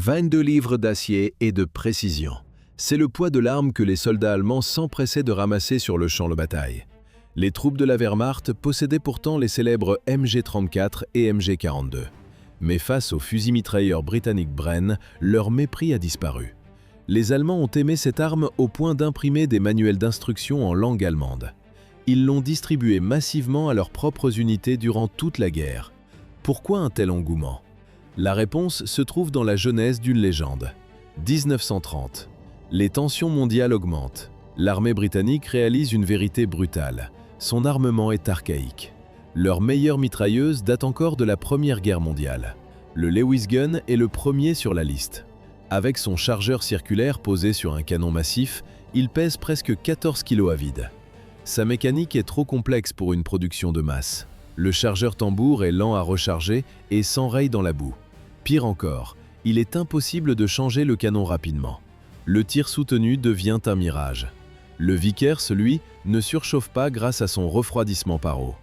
22 livres d'acier et de précision. C'est le poids de l'arme que les soldats allemands s'empressaient de ramasser sur le champ de bataille. Les troupes de la Wehrmacht possédaient pourtant les célèbres MG-34 et MG-42. Mais face au fusil-mitrailleur britannique Bren, leur mépris a disparu. Les Allemands ont aimé cette arme au point d'imprimer des manuels d'instruction en langue allemande. Ils l'ont distribuée massivement à leurs propres unités durant toute la guerre. Pourquoi un tel engouement? La réponse se trouve dans la genèse d'une légende. 1930. Les tensions mondiales augmentent. L'armée britannique réalise une vérité brutale. Son armement est archaïque. Leur meilleure mitrailleuse date encore de la Première Guerre mondiale. Le Lewis Gun est le premier sur la liste. Avec son chargeur circulaire posé sur un canon massif, il pèse presque 14 kg à vide. Sa mécanique est trop complexe pour une production de masse. Le chargeur tambour est lent à recharger et s'enraye dans la boue. Pire encore, il est impossible de changer le canon rapidement. Le tir soutenu devient un mirage. Le Vickers, lui, ne surchauffe pas grâce à son refroidissement par eau.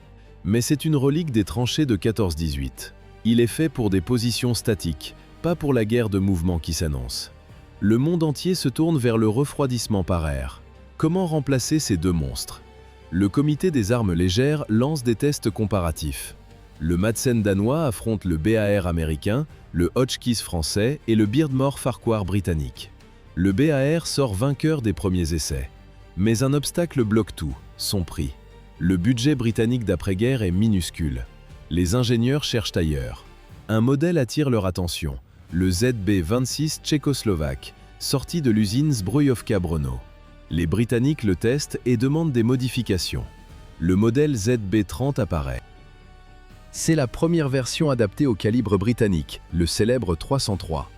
Mais c'est une relique des tranchées de 14-18. Il est fait pour des positions statiques, pas pour la guerre de mouvement qui s'annonce. Le monde entier se tourne vers le refroidissement par air. Comment remplacer ces deux monstres? Le comité des armes légères lance des tests comparatifs. Le Madsen danois affronte le BAR américain, le Hotchkiss français et le Beardmore Farquhar britannique. Le BAR sort vainqueur des premiers essais. Mais un obstacle bloque tout, son prix. Le budget britannique d'après-guerre est minuscule. Les ingénieurs cherchent ailleurs. Un modèle attire leur attention, le ZB-26 tchécoslovaque, sorti de l'usine Zbrojovka Brno. Les Britanniques le testent et demandent des modifications. Le modèle ZB-30 apparaît. C'est la première version adaptée au calibre britannique, le célèbre 303.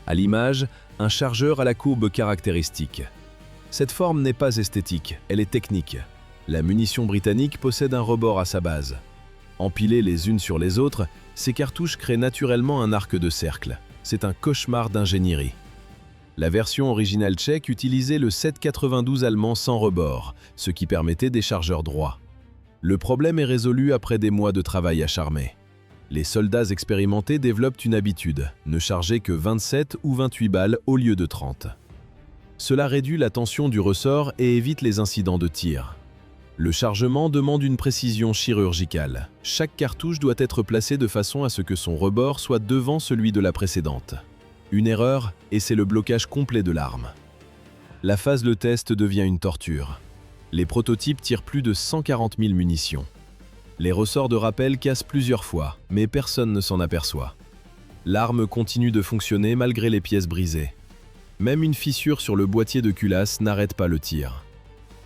À l'image, un chargeur à la courbe caractéristique. Cette forme n'est pas esthétique, elle est technique. La munition britannique possède un rebord à sa base. Empilées les unes sur les autres, ces cartouches créent naturellement un arc de cercle. C'est un cauchemar d'ingénierie. La version originale tchèque utilisait le 7,92 allemand sans rebord, ce qui permettait des chargeurs droits. Le problème est résolu après des mois de travail acharné. Les soldats expérimentés développent une habitude, ne charger que 27 ou 28 balles au lieu de 30. Cela réduit la tension du ressort et évite les incidents de tir. Le chargement demande une précision chirurgicale. Chaque cartouche doit être placée de façon à ce que son rebord soit devant celui de la précédente. Une erreur, et c'est le blocage complet de l'arme. La phase de test devient une torture. Les prototypes tirent plus de 140 000 munitions. Les ressorts de rappel cassent plusieurs fois, mais personne ne s'en aperçoit. L'arme continue de fonctionner malgré les pièces brisées. Même une fissure sur le boîtier de culasse n'arrête pas le tir.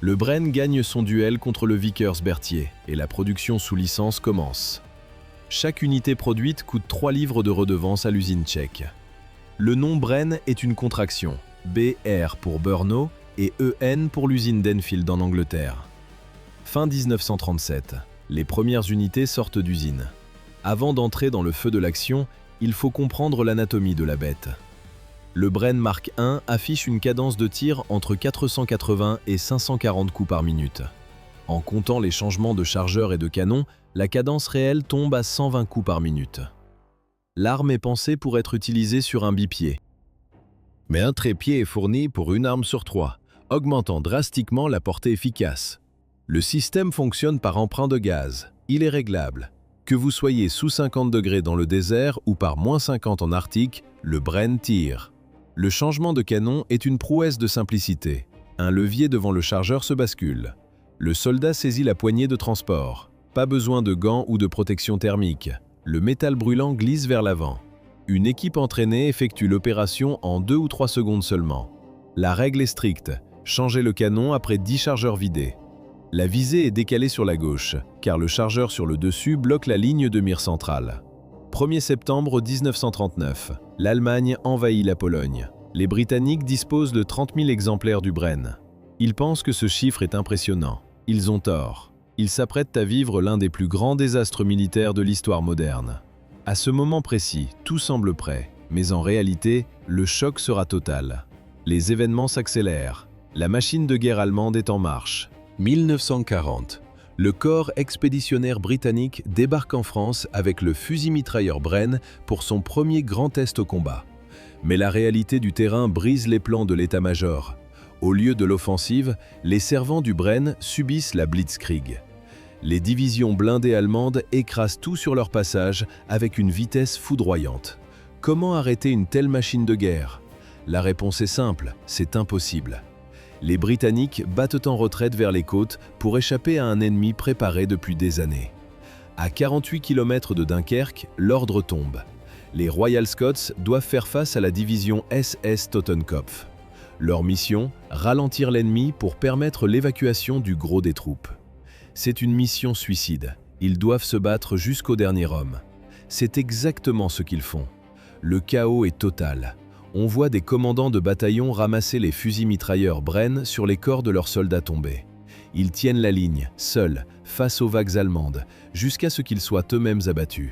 Le Bren gagne son duel contre le Vickers Berthier et la production sous licence commence. Chaque unité produite coûte 3 livres de redevance à l'usine tchèque. Le nom Bren est une contraction, BR pour Brno et EN pour l'usine d'Enfield en Angleterre. Fin 1937, les premières unités sortent d'usine. Avant d'entrer dans le feu de l'action, il faut comprendre l'anatomie de la bête. Le Bren Mark I affiche une cadence de tir entre 480 et 540 coups par minute. En comptant les changements de chargeur et de canon, la cadence réelle tombe à 120 coups par minute. L'arme est pensée pour être utilisée sur un bipied. Mais un trépied est fourni pour une arme sur 3, augmentant drastiquement la portée efficace. Le système fonctionne par emprunt de gaz. Il est réglable. Que vous soyez sous 50 degrés dans le désert ou par moins 50 en Arctique, le Bren tire. Le changement de canon est une prouesse de simplicité. Un levier devant le chargeur se bascule. Le soldat saisit la poignée de transport. Pas besoin de gants ou de protection thermique. Le métal brûlant glisse vers l'avant. Une équipe entraînée effectue l'opération en 2 ou 3 secondes seulement. La règle est stricte. Changez le canon après 10 chargeurs vidés. La visée est décalée sur la gauche, car le chargeur sur le dessus bloque la ligne de mire centrale. 1er septembre 1939, l'Allemagne envahit la Pologne. Les Britanniques disposent de 30 000 exemplaires du Bren. Ils pensent que ce chiffre est impressionnant. Ils ont tort. Ils s'apprêtent à vivre l'un des plus grands désastres militaires de l'histoire moderne. À ce moment précis, tout semble prêt, mais en réalité, le choc sera total. Les événements s'accélèrent. La machine de guerre allemande est en marche. 1940. Le corps expéditionnaire britannique débarque en France avec le fusil-mitrailleur Bren pour son premier grand test au combat. Mais la réalité du terrain brise les plans de l'état-major. Au lieu de l'offensive, les servants du Bren subissent la Blitzkrieg. Les divisions blindées allemandes écrasent tout sur leur passage avec une vitesse foudroyante. Comment arrêter une telle machine de guerre? La réponse est simple, c'est impossible. Les Britanniques battent en retraite vers les côtes pour échapper à un ennemi préparé depuis des années. À 48 km de Dunkerque, l'ordre tombe. Les Royal Scots doivent faire face à la division SS Totenkopf. Leur mission, ralentir l'ennemi pour permettre l'évacuation du gros des troupes. C'est une mission suicide. Ils doivent se battre jusqu'au dernier homme. C'est exactement ce qu'ils font. Le chaos est total. On voit des commandants de bataillon ramasser les fusils mitrailleurs Bren sur les corps de leurs soldats tombés. Ils tiennent la ligne, seuls, face aux vagues allemandes, jusqu'à ce qu'ils soient eux-mêmes abattus.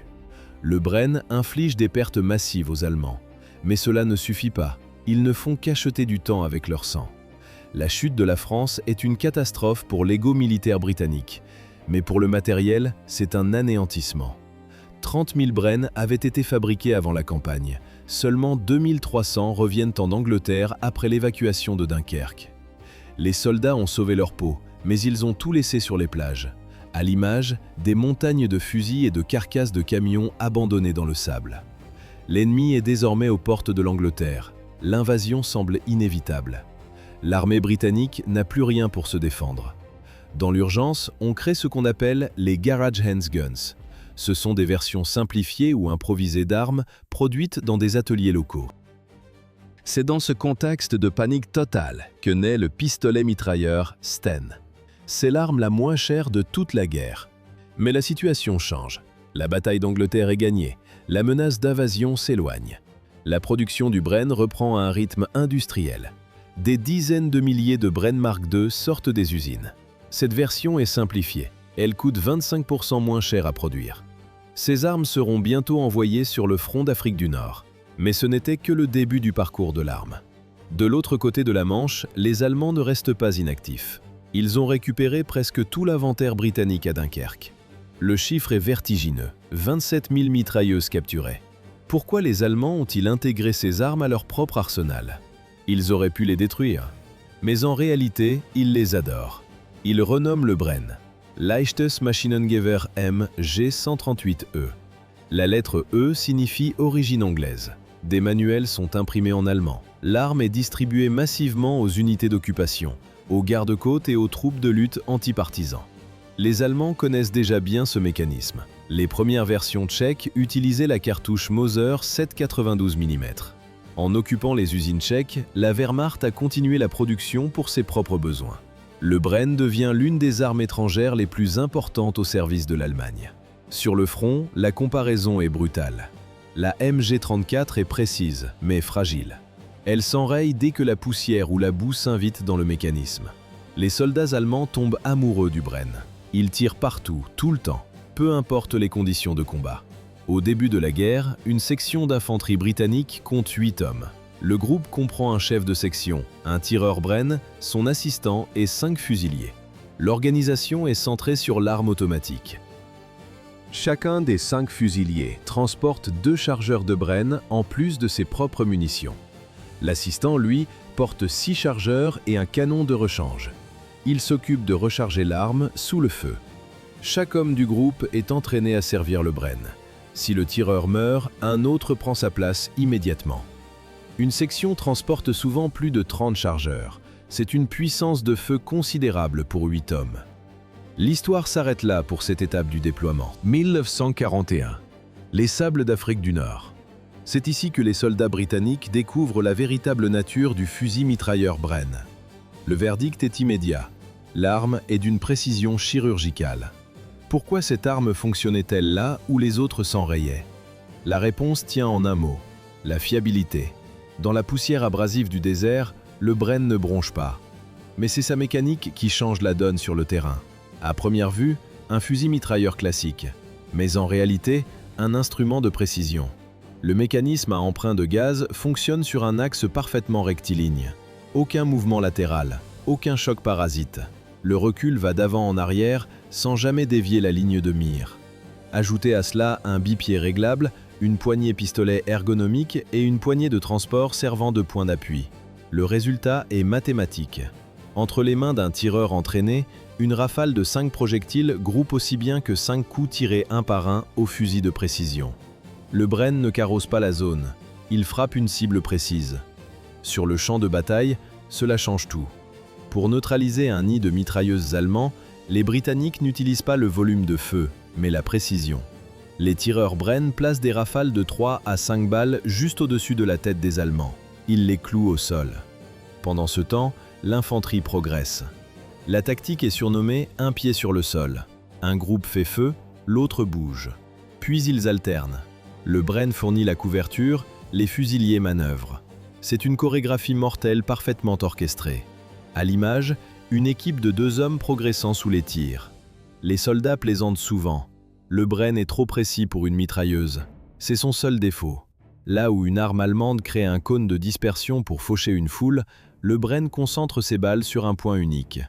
Le Bren inflige des pertes massives aux Allemands. Mais cela ne suffit pas. Ils ne font qu'acheter du temps avec leur sang. La chute de la France est une catastrophe pour l'ego militaire britannique. Mais pour le matériel, c'est un anéantissement. 30 000 Bren avaient été fabriqués avant la campagne. Seulement 2300 reviennent en Angleterre après l'évacuation de Dunkerque. Les soldats ont sauvé leur peau, mais ils ont tout laissé sur les plages. À l'image, des montagnes de fusils et de carcasses de camions abandonnés dans le sable. L'ennemi est désormais aux portes de l'Angleterre. L'invasion semble inévitable. L'armée britannique n'a plus rien pour se défendre. Dans l'urgence, on crée ce qu'on appelle les Garage Hands Guns. Ce sont des versions simplifiées ou improvisées d'armes produites dans des ateliers locaux. C'est dans ce contexte de panique totale que naît le pistolet mitrailleur Sten. C'est l'arme la moins chère de toute la guerre. Mais la situation change. La bataille d'Angleterre est gagnée. La menace d'invasion s'éloigne. La production du Bren reprend à un rythme industriel. Des dizaines de milliers de Bren Mark II sortent des usines. Cette version est simplifiée. Elle coûte 25% moins cher à produire. Ces armes seront bientôt envoyées sur le front d'Afrique du Nord. Mais ce n'était que le début du parcours de l'arme. De l'autre côté de la Manche, les Allemands ne restent pas inactifs. Ils ont récupéré presque tout l'inventaire britannique à Dunkerque. Le chiffre est vertigineux, 27 000 mitrailleuses capturées. Pourquoi les Allemands ont-ils intégré ces armes à leur propre arsenal? Ils auraient pu les détruire. Mais en réalité, ils les adorent. Ils renomment le Bren. Leichtes Maschinengewehr M G138E. La lettre E signifie origine anglaise. Des manuels sont imprimés en allemand. L'arme est distribuée massivement aux unités d'occupation, aux gardes-côtes et aux troupes de lutte anti-partisans. Les Allemands connaissent déjà bien ce mécanisme. Les premières versions tchèques utilisaient la cartouche Mauser 7,92 mm. En occupant les usines tchèques, la Wehrmacht a continué la production pour ses propres besoins. Le Bren devient l'une des armes étrangères les plus importantes au service de l'Allemagne. Sur le front, la comparaison est brutale. La MG34 est précise, mais fragile. Elle s'enraye dès que la poussière ou la boue s'invite dans le mécanisme. Les soldats allemands tombent amoureux du Bren. Ils tirent partout, tout le temps, peu importe les conditions de combat. Au début de la guerre, une section d'infanterie britannique compte 8 hommes. Le groupe comprend un chef de section, un tireur Bren, son assistant et 5 fusiliers. L'organisation est centrée sur l'arme automatique. Chacun des 5 fusiliers transporte 2 chargeurs de Bren en plus de ses propres munitions. L'assistant, lui, porte 6 chargeurs et un canon de rechange. Il s'occupe de recharger l'arme sous le feu. Chaque homme du groupe est entraîné à servir le Bren. Si le tireur meurt, un autre prend sa place immédiatement. Une section transporte souvent plus de 30 chargeurs. C'est une puissance de feu considérable pour 8 hommes. L'histoire s'arrête là pour cette étape du déploiement. 1941. Les sables d'Afrique du Nord. C'est ici que les soldats britanniques découvrent la véritable nature du fusil mitrailleur Bren. Le verdict est immédiat. L'arme est d'une précision chirurgicale. Pourquoi cette arme fonctionnait-elle là où les autres s'enrayaient? La réponse tient en un mot, la fiabilité. Dans la poussière abrasive du désert, le Bren ne bronche pas. Mais c'est sa mécanique qui change la donne sur le terrain. À première vue, un fusil mitrailleur classique. Mais en réalité, un instrument de précision. Le mécanisme à emprunt de gaz fonctionne sur un axe parfaitement rectiligne. Aucun mouvement latéral, aucun choc parasite. Le recul va d'avant en arrière sans jamais dévier la ligne de mire. Ajoutez à cela un bipied réglable, une poignée pistolet ergonomique et une poignée de transport servant de point d'appui. Le résultat est mathématique. Entre les mains d'un tireur entraîné, une rafale de 5 projectiles groupe aussi bien que 5 coups tirés un par un au fusil de précision. Le Bren ne carrosse pas la zone, il frappe une cible précise. Sur le champ de bataille, cela change tout. Pour neutraliser un nid de mitrailleuses allemands, les Britanniques n'utilisent pas le volume de feu, mais la précision. Les tireurs Bren placent des rafales de 3 à 5 balles juste au-dessus de la tête des Allemands. Ils les clouent au sol. Pendant ce temps, l'infanterie progresse. La tactique est surnommée « un pied sur le sol ». Un groupe fait feu, l'autre bouge. Puis ils alternent. Le Bren fournit la couverture, les fusiliers manœuvrent. C'est une chorégraphie mortelle parfaitement orchestrée. À l'image, une équipe de 2 hommes progressant sous les tirs. Les soldats plaisantent souvent. Le Bren est trop précis pour une mitrailleuse. C'est son seul défaut. Là où une arme allemande crée un cône de dispersion pour faucher une foule, le Bren concentre ses balles sur un point unique.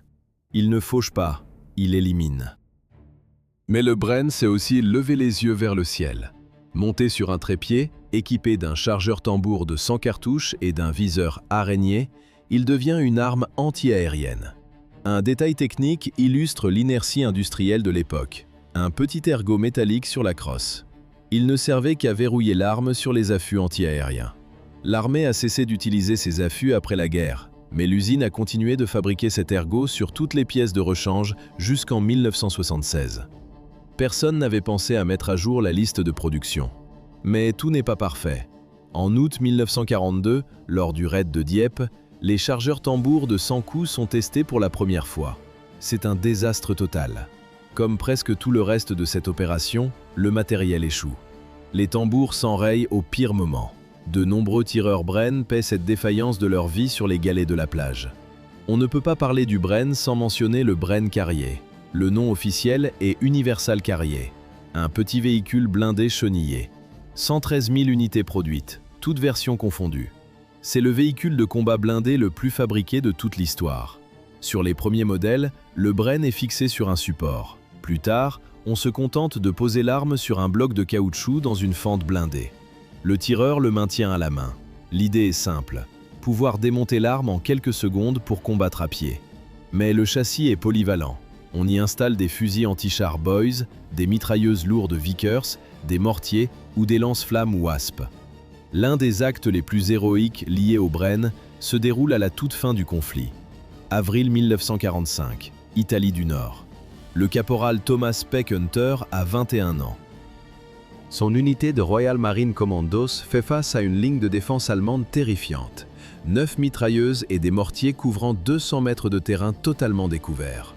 Il ne fauche pas, il élimine. Mais le Bren sait aussi lever les yeux vers le ciel. Monté sur un trépied, équipé d'un chargeur tambour de 100 cartouches et d'un viseur araignée, il devient une arme anti-aérienne. Un détail technique illustre l'inertie industrielle de l'époque. Un petit ergot métallique sur la crosse. Il ne servait qu'à verrouiller l'arme sur les affûts anti-aériens. L'armée a cessé d'utiliser ces affûts après la guerre, mais l'usine a continué de fabriquer cet ergot sur toutes les pièces de rechange jusqu'en 1976. Personne n'avait pensé à mettre à jour la liste de production. Mais tout n'est pas parfait. En août 1942, lors du raid de Dieppe, les chargeurs tambours de 100 coups sont testés pour la première fois. C'est un désastre total. Comme presque tout le reste de cette opération, le matériel échoue. Les tambours s'enrayent au pire moment. De nombreux tireurs Bren paient cette défaillance de leur vie sur les galets de la plage. On ne peut pas parler du Bren sans mentionner le Bren Carrier. Le nom officiel est Universal Carrier, un petit véhicule blindé chenillé. 113 000 unités produites, toutes versions confondues. C'est le véhicule de combat blindé le plus fabriqué de toute l'histoire. Sur les premiers modèles, le Bren est fixé sur un support. Plus tard, on se contente de poser l'arme sur un bloc de caoutchouc dans une fente blindée. Le tireur le maintient à la main. L'idée est simple, pouvoir démonter l'arme en quelques secondes pour combattre à pied. Mais le châssis est polyvalent. On y installe des fusils anti-chars Boys, des mitrailleuses lourdes Vickers, des mortiers ou des lance-flammes Wasp. L'un des actes les plus héroïques liés au Bren se déroule à la toute fin du conflit. Avril 1945, Italie du Nord. Le caporal Thomas Peck Hunter a 21 ans. Son unité de Royal Marine Commandos fait face à une ligne de défense allemande terrifiante. 9 mitrailleuses et des mortiers couvrant 200 mètres de terrain totalement découvert.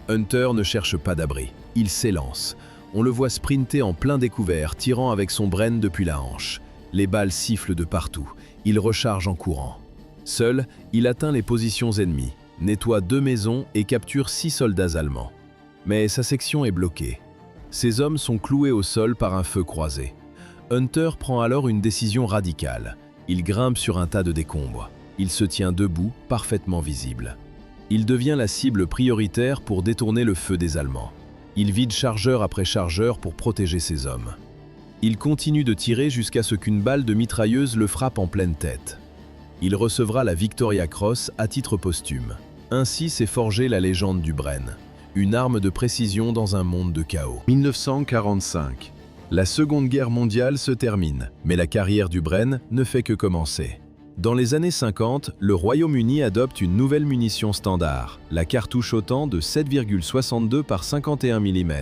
Hunter ne cherche pas d'abri, il s'élance. On le voit sprinter en plein découvert, tirant avec son Bren depuis la hanche. Les balles sifflent de partout, il recharge en courant. Seul, il atteint les positions ennemies, nettoie 2 maisons et capture 6 soldats allemands. Mais sa section est bloquée. Ses hommes sont cloués au sol par un feu croisé. Hunter prend alors une décision radicale. Il grimpe sur un tas de décombres. Il se tient debout, parfaitement visible. Il devient la cible prioritaire pour détourner le feu des Allemands. Il vide chargeur après chargeur pour protéger ses hommes. Il continue de tirer jusqu'à ce qu'une balle de mitrailleuse le frappe en pleine tête. Il recevra la Victoria Cross à titre posthume. Ainsi s'est forgée la légende du Bren. Une arme de précision dans un monde de chaos. 1945. La Seconde Guerre mondiale se termine, mais la carrière du Bren ne fait que commencer. Dans les années 50, le Royaume-Uni adopte une nouvelle munition standard, la cartouche OTAN de 7,62 par 51 mm.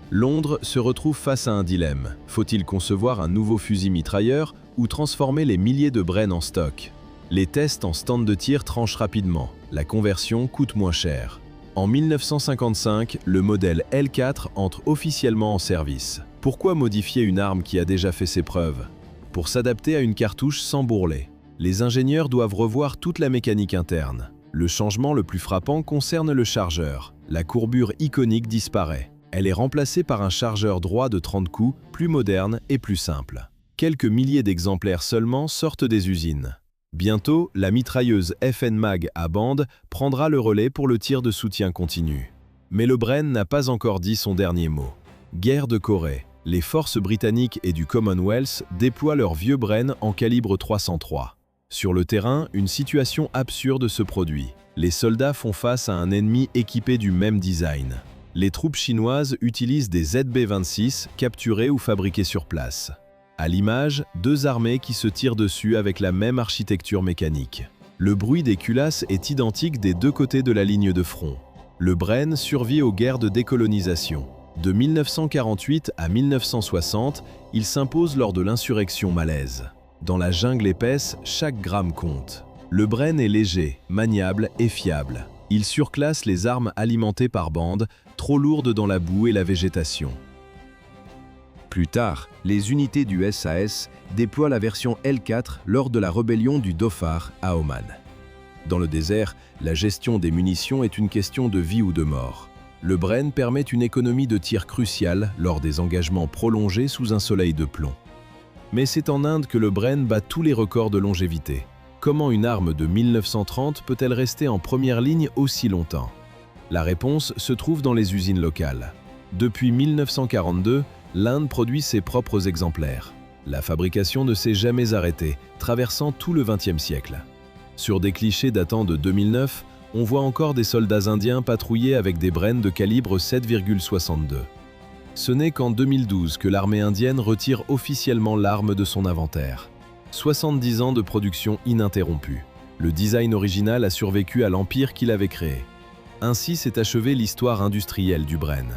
Londres se retrouve face à un dilemme. Faut-il concevoir un nouveau fusil mitrailleur ou transformer les milliers de Bren en stock? Les tests en stand de tir tranchent rapidement. La conversion coûte moins cher. En 1955, le modèle L4 entre officiellement en service. Pourquoi modifier une arme qui a déjà fait ses preuves? Pour s'adapter à une cartouche sans bourrelet. Les ingénieurs doivent revoir toute la mécanique interne. Le changement le plus frappant concerne le chargeur. La courbure iconique disparaît. Elle est remplacée par un chargeur droit de 30 coups, plus moderne et plus simple. Quelques milliers d'exemplaires seulement sortent des usines. Bientôt, la mitrailleuse FN Mag à bande prendra le relais pour le tir de soutien continu. Mais le Bren n'a pas encore dit son dernier mot. Guerre de Corée. Les forces britanniques et du Commonwealth déploient leur vieux Bren en calibre 303. Sur le terrain, une situation absurde se produit. Les soldats font face à un ennemi équipé du même design. Les troupes chinoises utilisent des ZB-26 capturés ou fabriqués sur place. À l'image, deux armées qui se tirent dessus avec la même architecture mécanique. Le bruit des culasses est identique des deux côtés de la ligne de front. Le Bren survit aux guerres de décolonisation. De 1948 à 1960, il s'impose lors de l'insurrection malaise. Dans la jungle épaisse, chaque gramme compte. Le Bren est léger, maniable et fiable. Il surclasse les armes alimentées par bandes, trop lourdes dans la boue et la végétation. Plus tard, les unités du SAS déploient la version L4 lors de la rébellion du Dhofar à Oman. Dans le désert, la gestion des munitions est une question de vie ou de mort. Le Bren permet une économie de tir cruciale lors des engagements prolongés sous un soleil de plomb. Mais c'est en Inde que le Bren bat tous les records de longévité. Comment une arme de 1930 peut-elle rester en première ligne aussi longtemps? La réponse se trouve dans les usines locales. Depuis 1942, l'Inde produit ses propres exemplaires. La fabrication ne s'est jamais arrêtée, traversant tout le XXe siècle. Sur des clichés datant de 2009, on voit encore des soldats indiens patrouiller avec des Bren de calibre 7,62. Ce n'est qu'en 2012 que l'armée indienne retire officiellement l'arme de son inventaire. 70 ans de production ininterrompue. Le design original a survécu à l'empire qu'il avait créé. Ainsi s'est achevée l'histoire industrielle du Bren.